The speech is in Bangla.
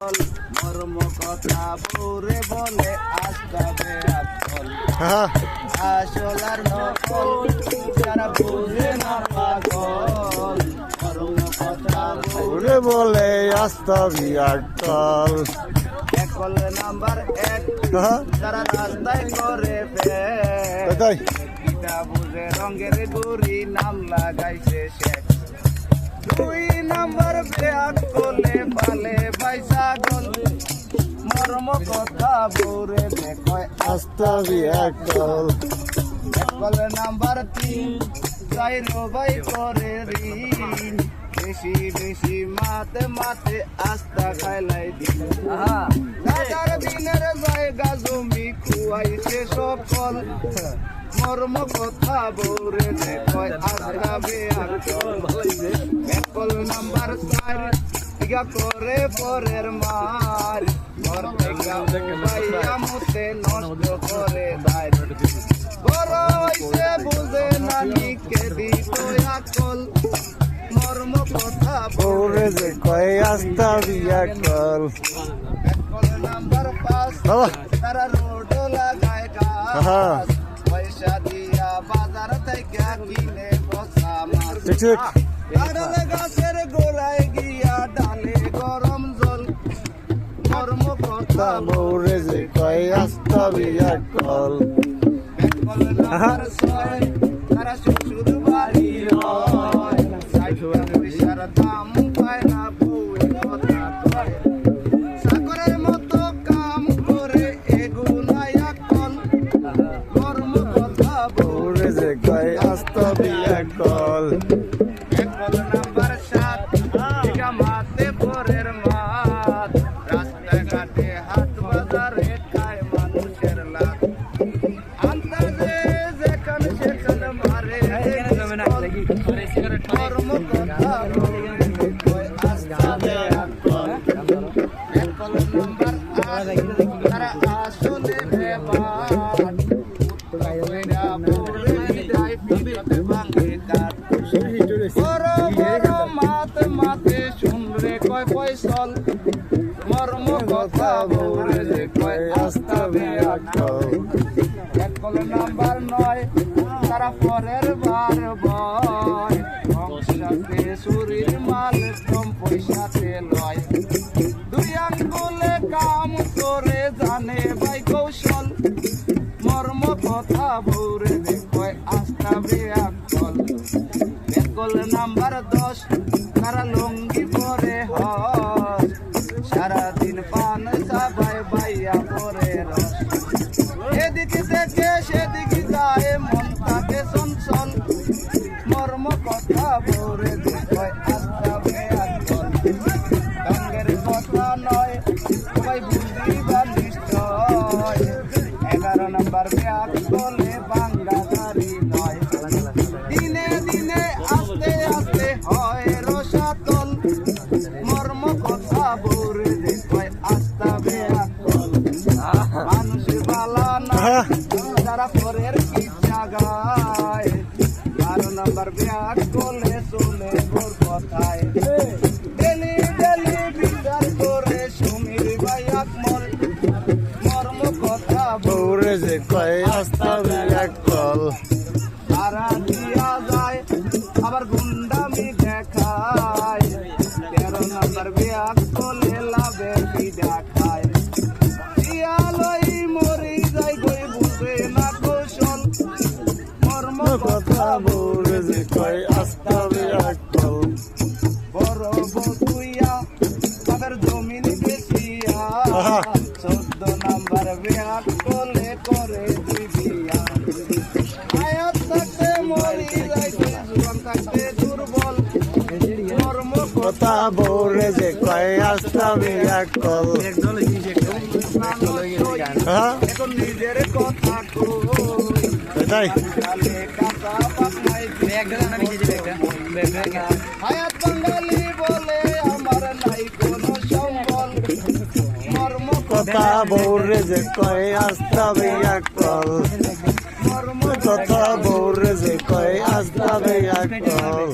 মর্ম কথা পুরে বলে আসতে আকল আসলার নকল যারা বুঝে না পাগল মর্ম কথা পুরে বলে আসতে আকল একল নাম্বার এক যারা রাস্তায় করে ফেল কিতা বুঝে রঙের গুড়ি নাম লাগাইছে শেখ দুই নাম্বার ব্যাগ কোলে পালে পয়সা গল মর্ম কথা বুরে দেখো আস্তাবি একল একল নাম্বার তিন চাইরো ভাই করে ঋণ বেশি বেশি মাতে মাতে আস্তা খাইলাই দিন হাজার দিনের জায়গা জমি খুয়াইছে সকল মর্ম কথা বৌরে দেখো আস্তাবি একল নাম্বার চার ইগা করে পরের মার ঘর থেকে বাইয়া মুতে নষ্ট করে দায় বড় হইছে বুঝে নানি কে দিত আকল মর্ম কথা বৌরে দেখো আস্তাবি একল একল নাম্বার পাঁচ তারা রোড লাগায় গাছ পয়সা দিয়া বাজার থেকে কিনে বসা মাছ আড়ালে গাছের গোড়ায় গিয়া ডালে গরম জল মর্ম কথা বৌরে যে কয় আস্তাবি একল একল নাম্বার ছয় তারা শ্বশুর বাড়ি হয় পয়সার দাম পায় না বউয়ের কথা কয় চাকরের মতো কাম করে এগুনাই আকল মর্ম কথা বৌরে যে কয় আস্তাবি একল একল নাম্বার সাত মাতে পরের মাত রাস্তাঘাটে হাট বাজারে খায় মানুষের লাত আন্দাজে যেখানে সেখানে মারে মর্ম কথা একল নাম্বার তারা আসলে মাতে শুনরে কয় পয়সল মর্ম কথা বৌরে যে কয় আস্তাবি আকল একল নাম্বার নয় তারা পরের বার বয় সাথে শরীর মাল কম পয়সাতে লয় দুই আঙ্গুলে কাম করে জানে ভাই কৌশল মর্ম কথা বৌরে যে কয় আস্তাবি আকল একল নাম্বার 10 তারা লঙ্গি পরে হয় সারাদিন পান সাবাই বাইয়া পরে রস এদিকে থেকে সেদিকে যায় মন থাকে চঞ্চল মর্ম কথা বৌরে দেখয় আস্তাবি আকল রঙের কথা নয় সবাই বুঝি বা নিশ্চয় 11 নাম্বার ব্যাগ বলে বাঙ্গা গাড়ি নয় দিনে দিনে আস্তে আস্তে হয় রসাতল মর্ম কথা বৌরে দেখয় আস্তাবি আকল মানুষ বালা না যারা পরের ইচ্ছা গায় 12 নাম্বার ব্যাগ বলে চলে গোর কথায় ডেলি ডেলি বিচার করে সুমির ভাই আকমল মর্ম কথা বৌরে যে কয় আস্তাবি আকল তারা দিয়া যায় আবার গুন্ডামি দেখায় 13 নাম্বার ব্যাগ বলে লাভে পিডা খায় শিয়ালই মরি যায় গই বুঝে না কৌশল মর্ম কথা বৌরে যে কয় আস্তাবি আকল বড় বধুইয়া তাদের জমিন বেশিয়া 14 নাম্বার ব্যাগ বলে করে দিবিয়া আয়াত থাকতে মরি যাইতে জীবন থাকতে দুর্বল মর্ম কথা বৌরে যে কয় আস্তাবি আকল এখন নিজের কথা কই হায়াত বাঙালি বলে আমার নাই কোনো সম্বল মর্ম কথা বৌরে যে কয় আস্তাবি আকল মর্ম কথা বৌরে যে কয় আস্তাবি আকল